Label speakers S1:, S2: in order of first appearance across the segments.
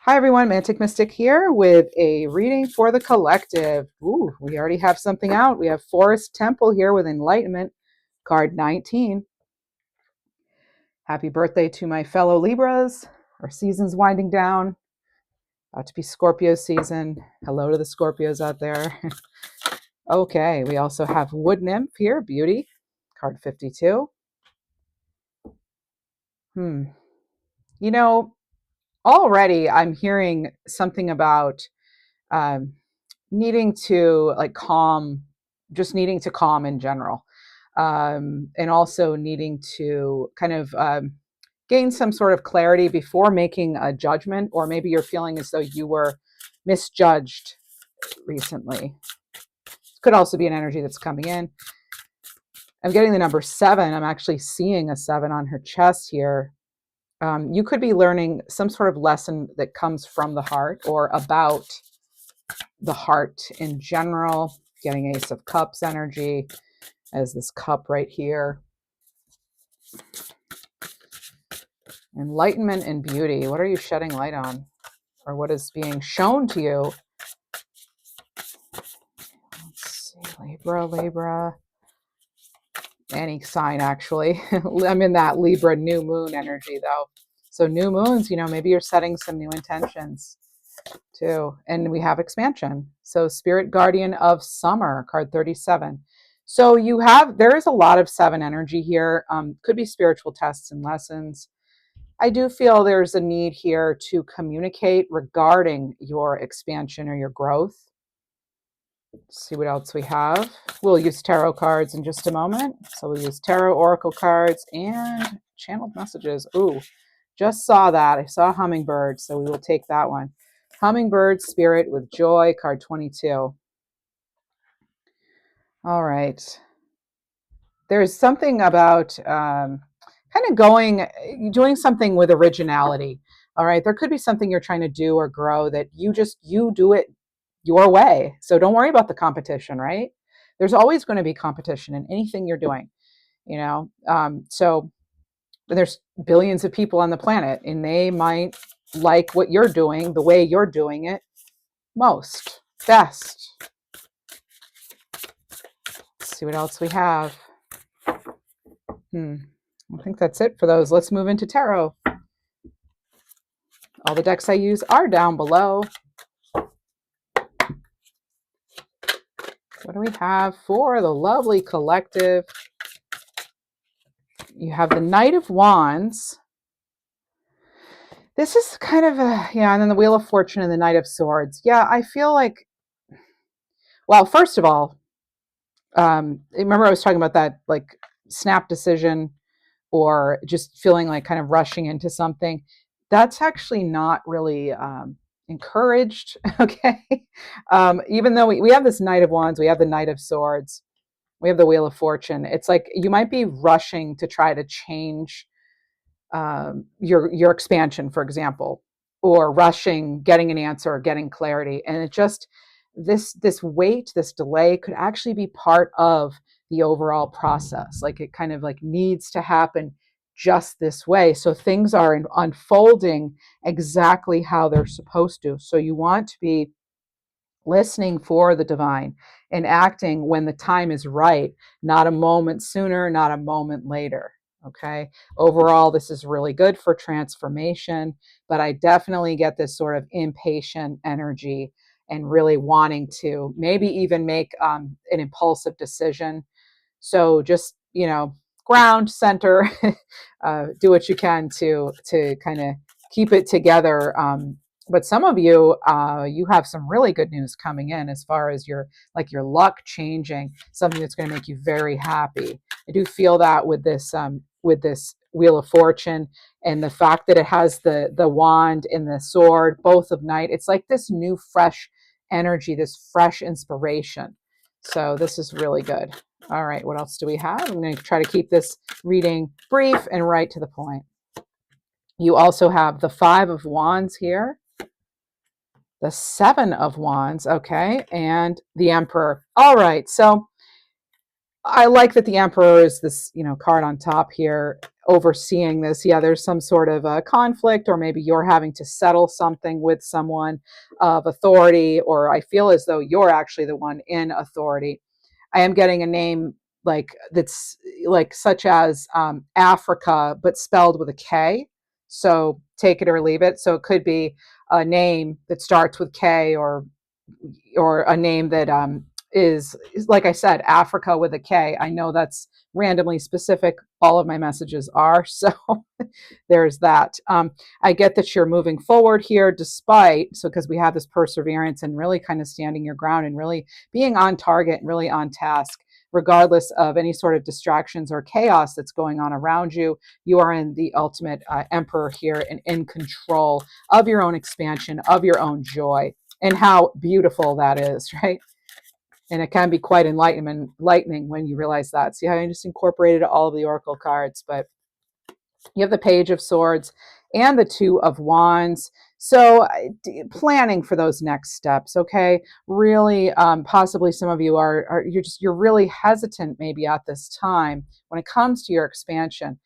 S1: Hi everyone, Mantic Mystic here with a reading for the collective. Ooh, we already have something out. We have Forest Temple here with Enlightenment, card 19. Happy birthday to my fellow Libras. Our season's winding down. About to be Scorpio season. Hello to the Scorpios out there. Okay, we also have Wood Nymph here, Beauty, card 52. You know, already I'm hearing something about needing to needing to calm in general, and also needing to kind of gain some sort of clarity before making a judgment, or maybe you're feeling as though you were misjudged recently. Could also be an energy that's coming in. I'm getting the number 7. I'm actually seeing a 7 on her chest here. You could be learning some sort of lesson that comes from the heart or about the heart in general. Getting Ace of Cups energy as this cup right here. Enlightenment and beauty. What are you shedding light on? Or what is being shown to you? Let's see. Libra. Any sign, actually. I'm in that Libra new moon energy, though. So new moons, maybe you're setting some new intentions too. And we have expansion. So Spirit Guardian of Summer, card 37. So there is a lot of 7 energy here. Could be spiritual tests and lessons. I do feel there's a need here to communicate regarding your expansion or your growth. Let's see what else we have. We'll use tarot cards in just a moment. So we'll use tarot, oracle cards, and channeled messages. Ooh, just saw that. I saw a hummingbird, so we will take that one. Hummingbird Spirit with Joy, card 22. All right. There's something about kind of doing something with originality. All right. There could be something you're trying to do or grow that you do it your way. So don't worry about the competition, right? There's always going to be competition in anything you're doing, so there's billions of people on the planet and they might like what you're doing the way you're doing it best. Let's see what else we have. I think that's it for those. Let's move into tarot. All the decks I use are down below. What do we have for the lovely collective? You have the Knight of Wands. This is kind of and then the Wheel of Fortune and the Knight of Swords. Yeah, I feel like, well, first of all, remember I was talking about that like snap decision or just feeling like kind of rushing into something. That's actually not really encouraged, okay? Even though we have this Knight of Wands, we have the Knight of Swords, we have the Wheel of Fortune. It's like you might be rushing to try to change your expansion, for example, or rushing, getting an answer or getting clarity. And it just, this wait, this delay could actually be part of the overall process. Like it kind of like needs to happen just this way. So things are unfolding exactly how they're supposed to. So you want to be listening for the divine and acting when the time is right, not a moment sooner, not a moment later. Okay. Overall, this is really good for transformation, but I definitely get this sort of impatient energy and really wanting to maybe even make an impulsive decision. So just, ground, center, do what you can to kind of keep it together. But some of you, you have some really good news coming in as far as your luck changing, something that's going to make you very happy. I do feel that with this Wheel of Fortune and the fact that it has the wand and the sword, both of night. It's like this new fresh energy, this fresh inspiration. So this is really good. All right, what else do we have? I'm going to try to keep this reading brief and right to the point. You also have the 5 of Wands here, the 7 of Wands, okay, and the Emperor. All right, so I like that the Emperor is this, card on top here. overseeing this. Yeah, there's some sort of a conflict, or maybe you're having to settle something with someone of authority, or I feel as though you're actually the one in authority. I am getting a name like that's like such as Africa, but spelled with a K. So take it or leave it. So it could be a name that starts with K, or a name that is like I said, Africa with a K. I know that's randomly specific. All of my messages are, so there's that. I get that you're moving forward here despite, so because we have this perseverance and really kind of standing your ground and really being on target and really on task, regardless of any sort of distractions or chaos that's going on around you. You are in the ultimate emperor here and in control of your own expansion, of your own joy, and how beautiful that is, right? And it can be quite enlightening when you realize that. See how I just incorporated all of the oracle cards, but you have the Page of Swords and the Two of Wands. So planning for those next steps, okay? Really, possibly some of you you're really hesitant maybe at this time when it comes to your expansion.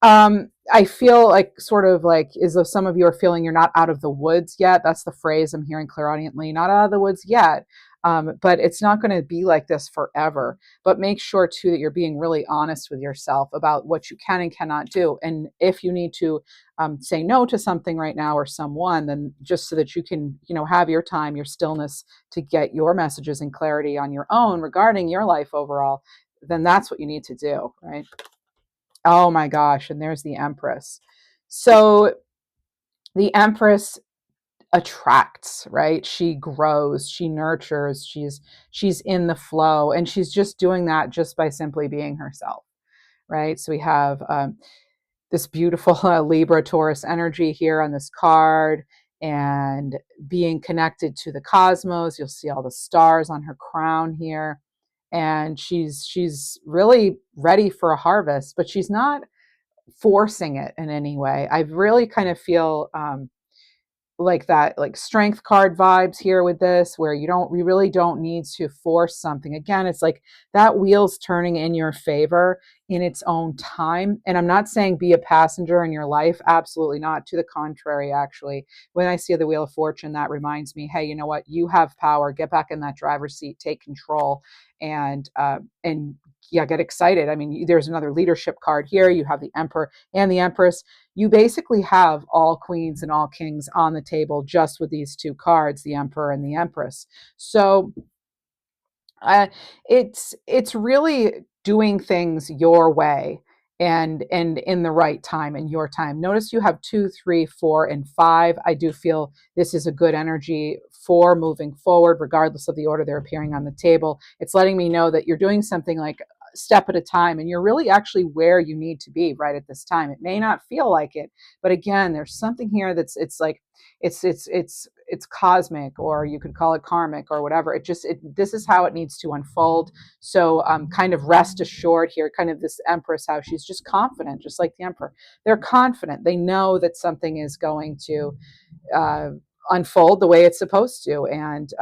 S1: I feel like sort of like as though some of you are feeling you're not out of the woods yet. That's the phrase I'm hearing clairaudiently, not out of the woods yet. But it's not going to be like this forever. But make sure too that you're being really honest with yourself about what you can and cannot do. And if you need to say no to something right now or someone, then just so that you can, have your time, your stillness to get your messages and clarity on your own regarding your life overall, then that's what you need to do, right? Oh my gosh, and there's the Empress. So the Empress attracts, right? She grows, she nurtures, she's in the flow, and she's just doing that just by simply being herself, right? So we have this beautiful Libra Taurus energy here on this card, and being connected to the cosmos. You'll see all the stars on her crown here, and she's really ready for a harvest, but she's not forcing it in any way. I really kind of feel like that, like strength card vibes here with this, where we really don't need to force something. Again, it's like that wheel's turning in your favor in its own time. And I'm not saying be a passenger in your life. Absolutely not. To the contrary, actually, when I see the Wheel of Fortune, that reminds me, hey, you know what? You have power. Get back in that driver's seat, take control, and yeah, get excited. I mean, there's another leadership card here. You have the Emperor and the Empress. You basically have all queens and all kings on the table just with these two cards, the Emperor and the Empress. So it's really doing things your way, and in the right time, in your time. Notice you have 2, 3, 4, and 5. I do feel this is a good energy for moving forward, regardless of the order they're appearing on the table. It's letting me know that you're doing something like step at a time, and you're really actually where you need to be right at this time. It may not feel like it, but again, there's something here it's like it's cosmic, or you could call it karmic, or whatever. This is how it needs to unfold. So kind of rest assured here, kind of this Empress, how she's just confident, just like the Emperor. They're confident. They know that something is going to uh, unfold the way it's supposed to, and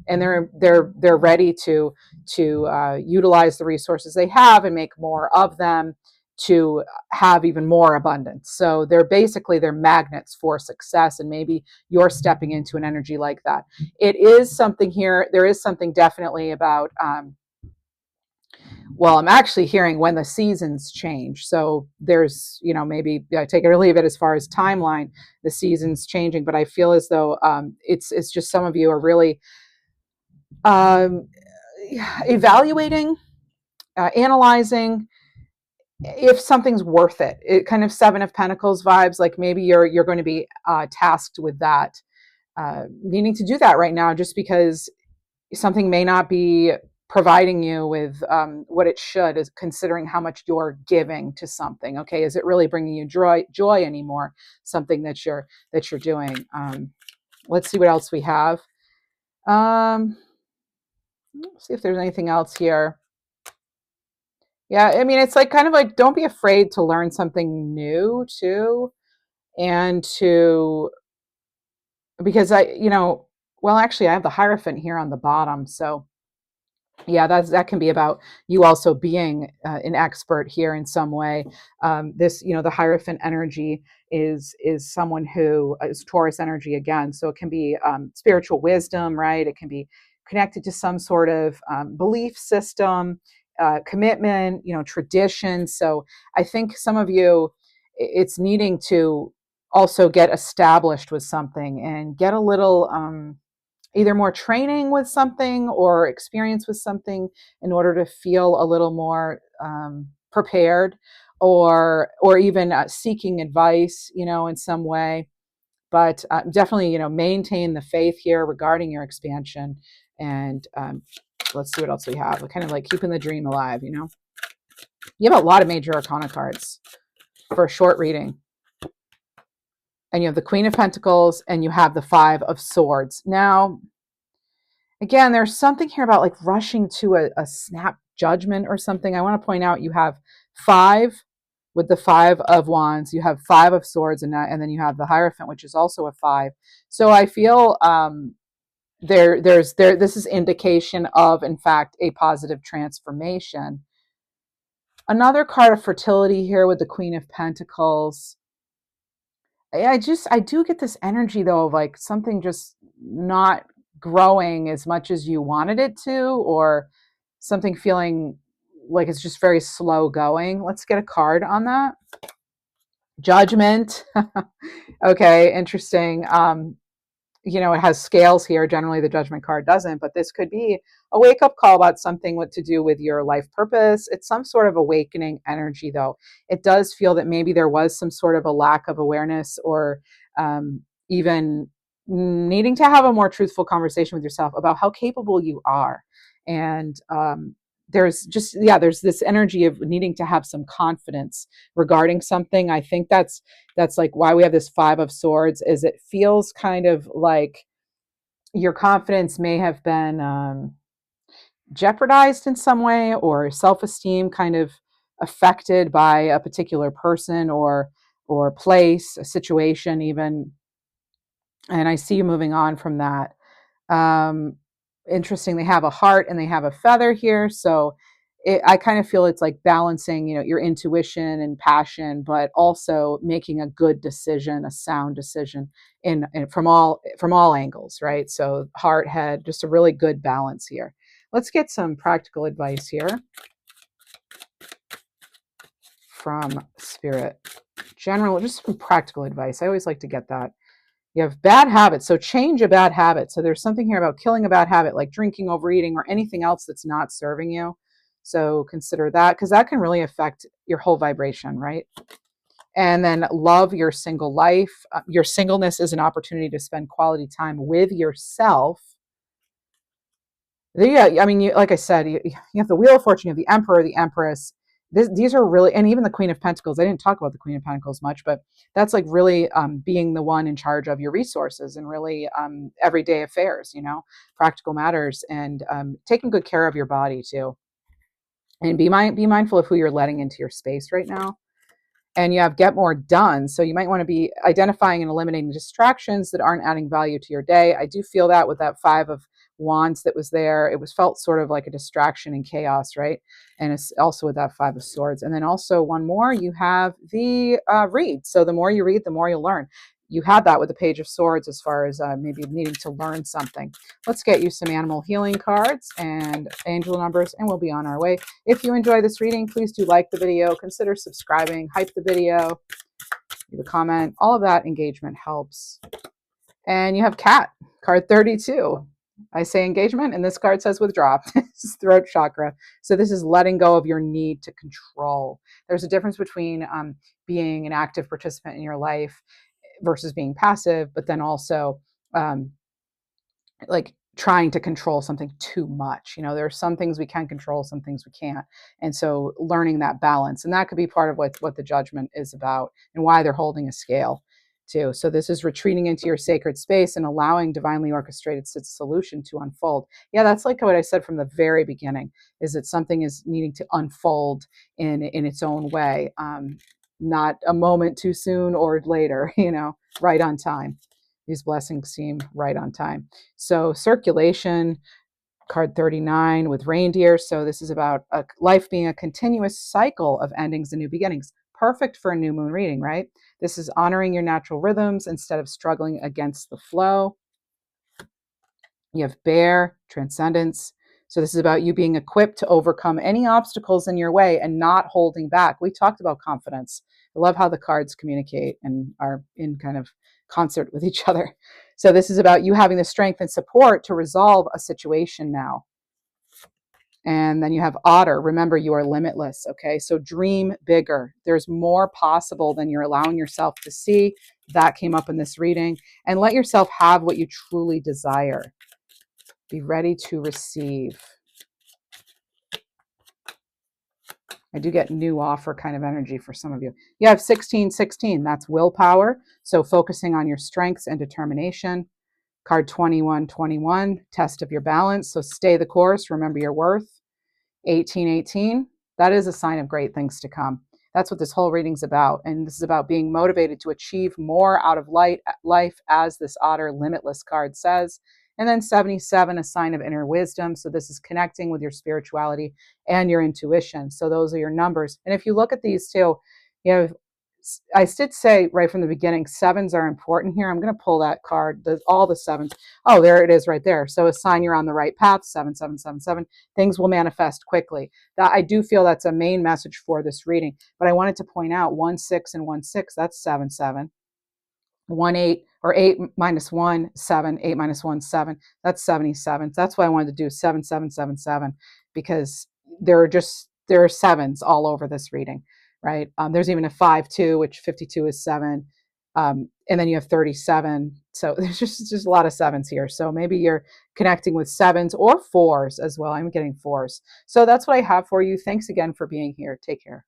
S1: they're ready to utilize the resources they have and make more of them to have even more abundance. So they're magnets for success, and maybe you're stepping into an energy like that. It is something here. There is something definitely about well, I'm actually hearing when the seasons change. So there's, maybe take it or leave it as far as timeline, the seasons changing. But I feel as though it's just some of you are really um, evaluating, analyzing if something's worth it. It kind of Seven of Pentacles vibes, like maybe you're going to be tasked with that, needing to do that right now, just because something may not be providing you with what it should, is considering how much you're giving to something. Okay, is it really bringing you joy anymore? Something that you're doing. Let's see what else we have. Let's see if there's anything else here. Yeah, I mean, it's like kind of like, don't be afraid to learn something new too, and because well, actually, I have the Hierophant here on the bottom, so Yeah, that can be about you also being an expert here in some way. This, the Hierophant energy is someone who is Taurus energy again, so it can be spiritual wisdom, right? It can be connected to some sort of belief system, commitment, tradition. So I think some of you, it's needing to also get established with something and get a little. Either more training with something or experience with something in order to feel a little more prepared, or even seeking advice, in some way. But definitely, maintain the faith here regarding your expansion. And let's see what else we have. We're kind of like keeping the dream alive. You have a lot of major arcana cards for a short reading. And you have the Queen of Pentacles and you have the Five of Swords. Now, again, there's something here about like rushing to a snap judgment or something. I want to point out you have five with the Five of Wands, you have Five of Swords, and then you have the Hierophant, which is also a five. So I feel this is indication of, in fact, a positive transformation. Another card of fertility here with the Queen of Pentacles. I do get this energy though of like something just not growing as much as you wanted it to, or something feeling like it's just very slow going. Let's get a card on that. Judgment. Okay, interesting. It has scales here. Generally, the Judgment card doesn't, but this could be a wake up call about something what to do with your life purpose. It's some sort of awakening energy, though. It does feel that maybe there was some sort of a lack of awareness, or even needing to have a more truthful conversation with yourself about how capable you are. And there's this energy of needing to have some confidence regarding something. I think that's like why we have this Five of Swords, is it feels kind of like your confidence may have been jeopardized in some way, or self-esteem kind of affected by a particular person or place, a situation even. And I see you moving on from that. um, Interesting, they have a heart and they have a feather here, so I kind of feel it's like balancing, your intuition and passion, but also making a good decision, a sound decision in from all angles, right? So heart, head, just a really good balance here. Let's get some practical advice here from Spirit. Just some practical advice. I always like to get that. You have bad habits, so change a bad habit. So there's something here about killing a bad habit, like drinking, overeating, or anything else that's not serving you. So consider that, because that can really affect your whole vibration, right? And then love your single life. Your singleness is an opportunity to spend quality time with yourself. Yeah, I mean, like I said, you have the Wheel of Fortune, you have the Emperor, the Empress. These are really, and even the Queen of Pentacles. I didn't talk about the Queen of Pentacles much, but that's like really being the one in charge of your resources and really everyday affairs, practical matters, and taking good care of your body too. And be mindful of who you're letting into your space right now. And you have Get More Done. So you might want to be identifying and eliminating distractions that aren't adding value to your day. I do feel that with that Five of Wands that was there. It was felt sort of like a distraction and chaos, right? And it's also with that Five of Swords. And then also one more, you have the read. So the more you read, the more you'll learn. You had that with the Page of Swords as far as maybe needing to learn something. Let's get you some animal healing cards and angel numbers, and we'll be on our way. If you enjoy this reading, please do like the video, consider subscribing, hype the video, leave a comment. All of that engagement helps. And you have Cat, card 32. I say engagement, and this card says withdraw. This is throat chakra. So this is letting go of your need to control. There's a difference between being an active participant in your life versus being passive, but then also like trying to control something too much. There are some things we can control, some things we can't. And so learning that balance, and that could be part of what the Judgment is about and why they're holding a scale too. So this is retreating into your sacred space and allowing divinely orchestrated solution to unfold. Yeah, that's like what I said from the very beginning, is that something is needing to unfold in its own way. Not a moment too soon or later, right on time. These blessings seem right on time. So circulation, Card 39 with reindeer. So this is about life being a continuous cycle of endings and new beginnings. Perfect for a new moon reading, right? This is honoring your natural rhythms instead of struggling against the flow. You have bear, transcendence. So this is about you being equipped to overcome any obstacles in your way and not holding back. We talked about confidence. I love how the cards communicate and are in kind of concert with each other. So this is about you having the strength and support to resolve a situation now. And then you have otter. Remember, you are limitless. Okay. So dream bigger. There's more possible than you're allowing yourself to see. That came up in this reading. And let yourself have what you truly desire. Be ready to receive. I do get new offer kind of energy for some of you. You have 1616. That's willpower. So focusing on your strengths and determination. Card 2121. Test of your balance. So stay the course. Remember your worth. 1818, that is a sign of great things to come. That's what this whole reading's about. And this is about being motivated to achieve more out of life, as this otter limitless card says. And then 77, a sign of inner wisdom. So this is connecting with your spirituality and your intuition. So those are your numbers. And if you look at these too, you know, I did say right from the beginning, sevens are important here. I'm going to pull that card, all the sevens. Oh, there it is right there. So a sign you're on the right path, 7777. Things will manifest quickly. That I do feel that's a main message for this reading. But I wanted to point out 1 6 and 1 6, that's 7 7. 1 8 or 8 minus 1 7, 8 minus 1 7, that's 77. That's why I wanted to do 7777, because there are sevens all over this reading, right? There's even a 5 2, which 52 is 7. And then you have 37. So there's just a lot of sevens here. So maybe you're connecting with sevens or fours as well. I'm getting fours. So that's what I have for you. Thanks again for being here. Take care.